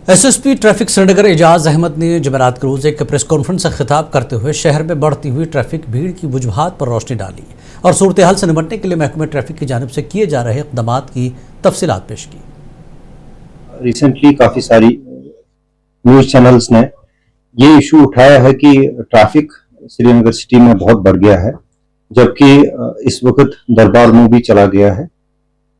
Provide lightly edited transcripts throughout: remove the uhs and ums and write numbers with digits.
SSP traffic Srinagar Ejaz Ahmad ने जमेरात के रोज एक प्रेस कॉन्फ्रेंस से खिताब करते हुए शहर में बढ़ती हुई ट्रैफिक भीड़ की वजूहात पर रोशनी डाली और सूरत हाल से निपटने के लिए महकमे ट्रैफिक की जानिब से किए जा रहे इक़दामात की तफसीलात पेश की। रिसेंटली काफ़ी सारी न्यूज़ चैनल्स ने ये इशू उठाया है कि ट्रैफिक श्रीनगर सिटी में बहुत बढ़ गया है, जबकि इस वक्त दरबार में भी चला गया है।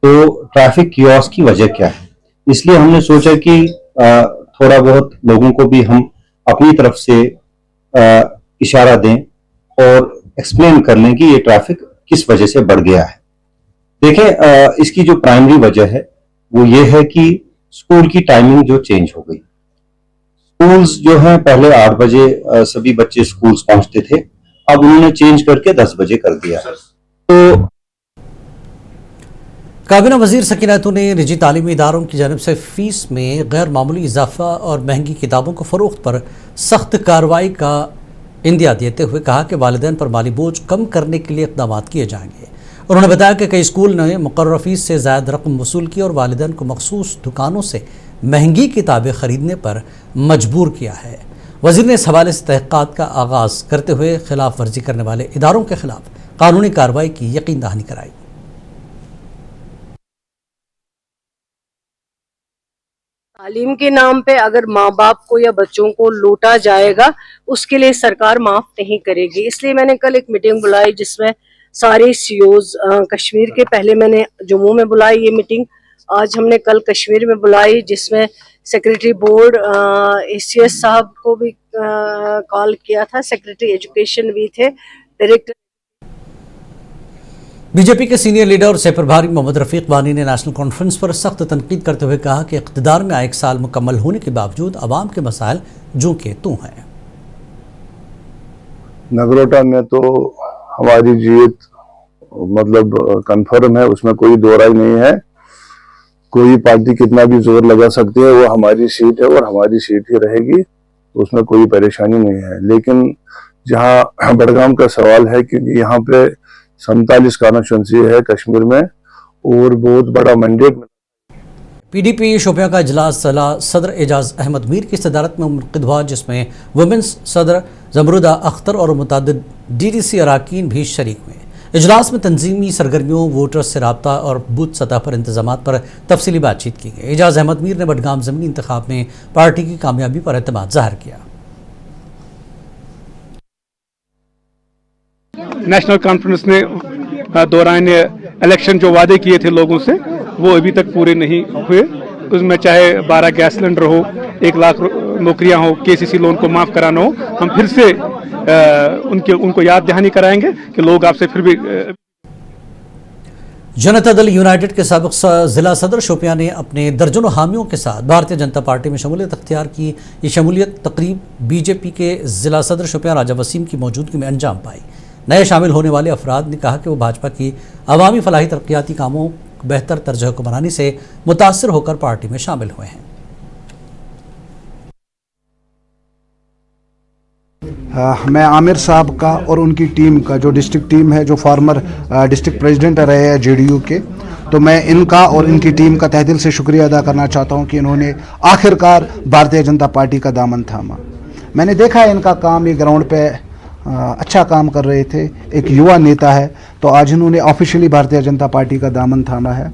तो ट्रैफिक कियोस्क की वजह क्या है, इसलिए हमने सोचा कि थोड़ा बहुत लोगों को भी हम अपनी तरफ से इशारा दें और एक्सप्लेन कर लें कि ये ट्रैफिक किस वजह से बढ़ गया है। देखें, इसकी जो प्राइमरी वजह है वो ये है कि स्कूल की टाइमिंग जो चेंज हो गई। स्कूल्स जो हैं पहले 8 बजे सभी बच्चे स्कूल्स पहुंचते थे, अब उन्होंने चेंज करके 10 बजे कर दिया। तो काबीना वजीर सकीनातू ने निजी तालीमी इदारों की जानिब से फीस में गैर मामूली इजाफा और महंगी किताबों को फ़रोख्त पर सख्त कार्रवाई का इंदिया देते हुए कहा कि वालिदैन पर माली बोझ कम करने के लिए इक़दामात किए जाएंगे। उन्होंने बताया कि कई स्कूल ने मुकर्रर फीस से ज़ायद रकम वसूल की और वालिदैन को मखसूस दुकानों से महंगी किताबें ख़रीदने पर मजबूर किया है। वज़ीर ने इस हवाले से तहक़ीक़ात का आगाज़ करते हुए खिलाफ वर्जी करने वाले इदारों के खिलाफ कानूनी कार्रवाई की यकीन दहानी कराई। तालीम के नाम पे अगर माँ बाप को या बच्चों को लूटा जाएगा, उसके लिए सरकार माफ नहीं करेगी। इसलिए मैंने कल एक मीटिंग बुलाई जिसमें सारे सीओज कश्मीर के, पहले मैंने जम्मू में बुलाई ये मीटिंग, आज हमने कल कश्मीर में बुलाई, जिसमें सेक्रेटरी बोर्ड ACS साहब को भी कॉल किया था, सेक्रेटरी एजुकेशन भी थे, डायरेक्टर। बीजेपी के सीनियर लीडर और सह प्रभारी मोहम्मद रफीक वानी ने नेशनल कॉन्फ्रेंस पर सख्त तनकीद करते हुए कहा कि इक़्तिदार में आए 1 साल मुकम्मल होने के बावजूद अवाम के मसाइल जो के तू हैं। नगरोटा में तो हमारी जीत मतलब कन्फर्म है, उसमें कोई दो राय नहीं है। कोई पार्टी कितना भी जोर लगा सकती है, वो हमारी सीट है और हमारी सीट ही रहेगी, तो उसमें कोई परेशानी नहीं है। लेकिन जहां बड़गाम का सवाल है, क्योंकि यहाँ पे 47 कॉन्स्टिट्यूंसी है कश्मीर में और बहुत बड़ा मैंडेट। PDP शोपियां का इजलास सदर एजाज अहमद मीर की सदारत में मुनक़िद हुआ, जिसमें वुमेंस सदर जमरुदा अख्तर और मुतअद्दिद DDC अरकान भी शरीक हुए। इजलास में तंजीमी सरगर्मियों, वोटर्स से रब्ता और बूथ सतह पर इंतजामात पर तफसीली बातचीत की गई। एजाज अहमद मीर ने बडगाम ज़मीनी इंतखाब में पार्टी की कामयाबी पर एतमाद ज़ाहिर किया। नेशनल कॉन्फ्रेंस ने दौरान इलेक्शन जो वादे किए थे लोगों से, वो अभी तक पूरे नहीं हुए। उसमें चाहे 12 गैस सिलेंडर हो, 1 लाख नौकरियां हो, KCC लोन को माफ़ कराना हो, हम फिर से उनको याद दहानी कराएंगे कि लोग आपसे फिर भी। जनता दल यूनाइटेड के साबिक ज़िला सदर शोपियां ने अपने दर्जनों हामियों के साथ भारतीय जनता पार्टी में शमूलियत अख्तियार की। ये शमूलियत तकरीब BJP के ज़िला सदर शोपियां राजा वसीम की मौजूदगी में अंजाम पाई। नए शामिल होने वाले अफराद ने कहा कि वो भाजपा की अवामी फलाही तरक्याती कामों, बेहतर तर्ज हुक्मरानी से मुतासर होकर पार्टी में शामिल हुए हैं। मैं आमिर साहब का और उनकी टीम का, जो डिस्ट्रिक्ट टीम है, जो फॉर्मर डिस्ट्रिक्ट प्रेसिडेंट रहे हैं JDU के, तो मैं इनका और इनकी टीम का तहे दिल से शुक्रिया अदा करना चाहता हूं कि इन्होंने आखिरकार भारतीय जनता पार्टी का दामन थामा। मैंने देखा है इनका काम, ये ग्राउंड पे अच्छा काम कर रहे थे, एक युवा नेता है, तो आज इन्होंने ऑफिशियली भारतीय जनता पार्टी का दामन थामा है।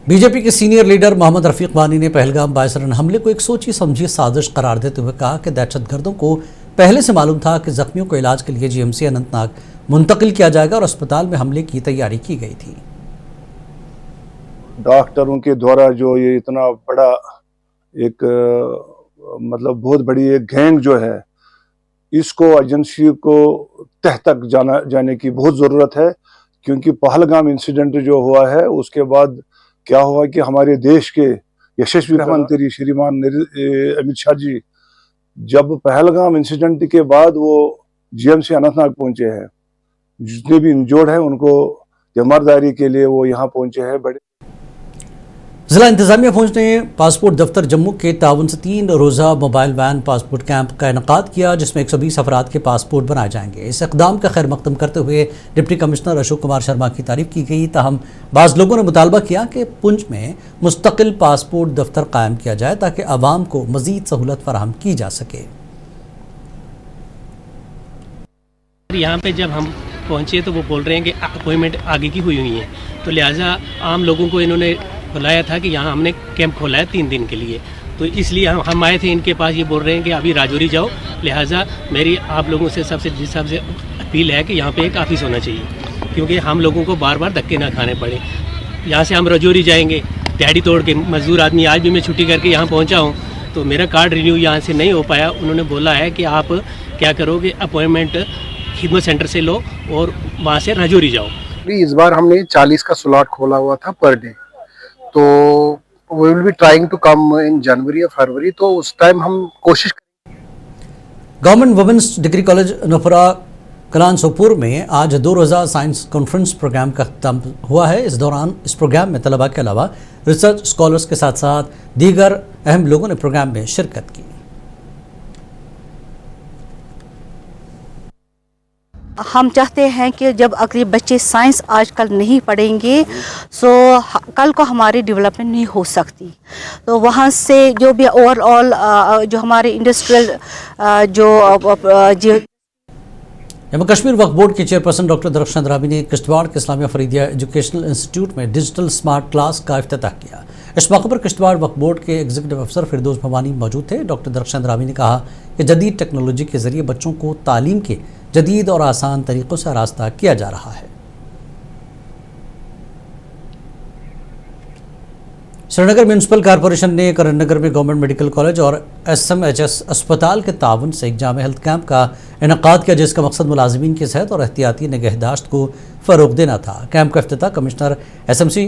BJP के सीनियर लीडर मोहम्मद रफीक वानी ने पहलगाम बायसरन हमले को एक सोची समझी साजिश करार देते हुए कहा कि दहशतगर्दों को पहले से मालूम था कि जख्मियों को इलाज के लिए GMC अनंतनाग मुंतकिल किया जाएगा और अस्पताल में हमले की तैयारी की गई थी। डॉक्टरों के द्वारा जो ये इतना बड़ा एक मतलब बहुत बड़ी एक गैंग जो है, इसको एजेंसी को तह तक जाने की बहुत ज़रूरत है। क्योंकि पहलगाम इंसिडेंट जो हुआ है, उसके बाद क्या हुआ कि हमारे देश के यशस्वी मंत्री श्रीमान अमित शाह जी जब पहलगाम इंसिडेंट के बाद वो GMC अनंतनाग पहुंचे हैं, जितने भी इंजर्ड हैं उनको तीमारदारी के लिए वो यहाँ पहुंचे हैं। बड़े ضلع انتظامیہ فوج نے پاسپورٹ دفتر جموں کے تعاون سے 3 روزہ موبائل وین پاسپورٹ کیمپ کا انعقاد کیا، جس میں 120 افراد کے پاسپورٹ بنائے جائیں گے۔ اس اقدام کا خیر مقدم کرتے ہوئے ڈپٹی کمشنر اشوک کمار شرما کی تعریف کی گئی، تاہم بعض لوگوں نے مطالبہ کیا کہ پنچ میں مستقل پاسپورٹ دفتر قائم کیا جائے تاکہ عوام کو مزید سہولت فراہم کی جا سکے۔ یہاں پہ جب ہم پہنچے تو وہ بول رہے ہیں کہ اپوائنٹمنٹ آگے کی ہوئی ہے، تو لہٰذا عام لوگوں کو انہوں نے بلایا تھا کہ یہاں ہم نے کیمپ کھولا ہے 3 دن کے لیے، تو اس لیے ہم آئے تھے ان کے پاس۔ یہ بول رہے ہیں کہ ابھی راجوری جاؤ، لہٰذا میری آپ لوگوں سے سب سے اپیل ہے کہ یہاں پہ ایک آفس ہونا چاہیے، کیونکہ ہم لوگوں کو بار بار دھکے نہ کھانے پڑے۔ یہاں سے ہم راجوری جائیں گے دیہڑی توڑ کے، مزدور آدمی، آج بھی میں چھٹی کر کے یہاں پہنچا ہوں تو میرا کارڈ رینیو یہاں سے نہیں ہو پایا۔ انہوں نے بولا ہے کہ آپ کیا کرو گے، اپوائنٹمنٹ خدمت سینٹر سے لو اور وہاں سے راجوری جاؤ۔ اس بار ہم نے 40 کا سلاٹ کھولا ہوا تھا پر ڈے، تو we will be trying to come in جنوری یا فروری، تو اس ٹائم ہم کوشش government women's degree college Nowpora Kalan Sopore میں آج 2 روزہ سائنس کانفرنس پروگرام کا اختتام ہوا ہے۔ اس دوران اس پروگرام میں طلباء کے علاوہ ریسرچ اسکالرس کے ساتھ ساتھ دیگر اہم لوگوں نے پروگرام میں شرکت کی۔ ہم چاہتے ہیں کہ جب اگر بچے سائنس آج کل نہیں پڑھیں گے سو کل کو ہماری ڈیولپمنٹ نہیں ہو سکتی، تو وہاں سے جو بھی اوور آل جو ہمارے انڈسٹریل جموں کشمیر وقف بورڈ کے چیئرپرسن ڈاکٹر درخشان رامی نے کشتواڑ کے اسلامیہ فریدیہ ایجوکیشنل انسٹیٹیوٹ میں ڈیجیٹل سمارٹ کلاس کا افتتاح کیا۔ اس موقع پر کشتواڑ وقف بورڈ کے ایگزیکٹو افسر فردوس بھوانی موجود تھے۔ ڈاکٹر درخشان رامی نے کہا کہ جدید ٹیکنالوجی کے ذریعے بچوں کو تعلیم کے جدید اور آسان طریقوں سے آراستہ کیا جا رہا ہے۔ سری نگر میونسپل کارپوریشن نے کرن نگر میں گورنمنٹ میڈیکل کالج اور SMHS اسپتال کے تعاون سے ایک جامع ہیلتھ کیمپ کا انعقاد کیا، جس کا مقصد ملازمین کی صحت اور احتیاطی نگہداشت کو فروغ دینا تھا۔ کیمپ کا افتتاح کمشنر SMC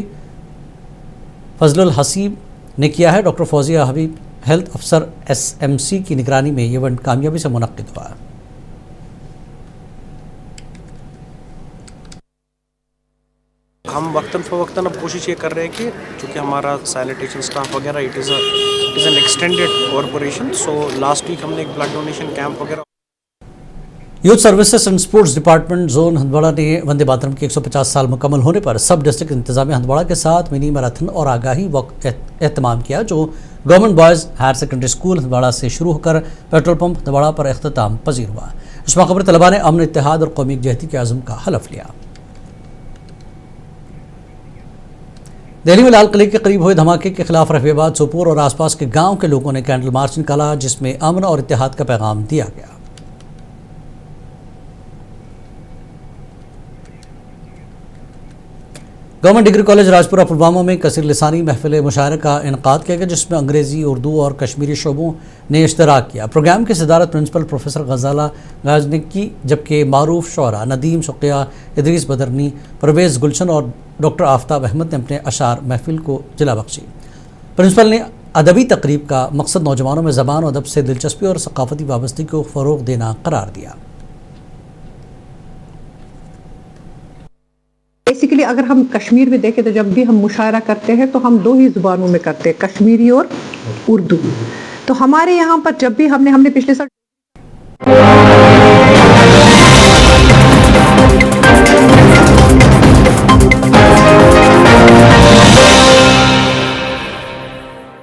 فضل الحسیب نے کیا ہے۔ ڈاکٹر فوزیہ حبیب ہیلتھ افسر SMC کی نگرانی میں یہ ایونٹ کامیابی سے منعقد ہوا۔ ہم وقتاً فوقتاً اب کوشش یہ کر رہے ہیں کہ چونکہ ہمارا سینیٹیشن اسٹاف وغیرہ it is an extended corporation, so last week ہم نے ایک بلڈ ڈونیشن کیمپ وغیرہ۔ Youth services and sports department zone Handwara نے وندے ماترم کے 150 سال مکمل ہونے پر سب ڈسٹرکٹ انتظامیہ ہندواڑہ کے ساتھ منی میراتھن اور آگاہی واک اہتمام کیا، جو government boys higher secondary school Handwara سے شروع ہو کر پیٹرول پمپ ہندواڑہ پر اختتام پذیر ہوا۔ اس موقع پر طلباء نے امن، اتحاد اور قومی یکجہتی کے عزم کا حلف لیا۔ دہلی میں لال قلعے کے قریب ہوئے دھماکے کے خلاف رفیع آباد، سوپور اور آس پاس کے گاؤں کے لوگوں نے کینڈل مارچ نکالا، جس میں امن اور اتحاد کا پیغام دیا گیا۔ Government degree college Rajpura Pulwama میں کثیر لسانی محفل مشاعرہ کا انعقاد کیا گیا، جس میں انگریزی، اردو اور کشمیری شعبوں نے اشتراک کیا۔ پروگرام کی صدارت پرنسپل پروفیسر غزالہ غاز نے کی، جبکہ معروف شعراء ندیم شقیہ، ادریس بدرنی، پرویز گلشن اور ڈاکٹر آفتاب احمد نے اپنے اشعار محفل کو جلا بخشی۔ پرنسپل نے ادبی تقریب کا مقصد نوجوانوں میں زبان و ادب سے دلچسپی اور ثقافتی وابستگی کو فروغ دینا قرار دیا۔ بیسیکلی اگر ہم کشمیر میں دیکھیں تو جب بھی ہم مشاعرہ کرتے ہیں تو ہم 2 ہی زبانوں میں کرتے ہیں، کشمیری اور اردو۔ تو ہمارے یہاں پر جب بھی ہم نے پچھلے سال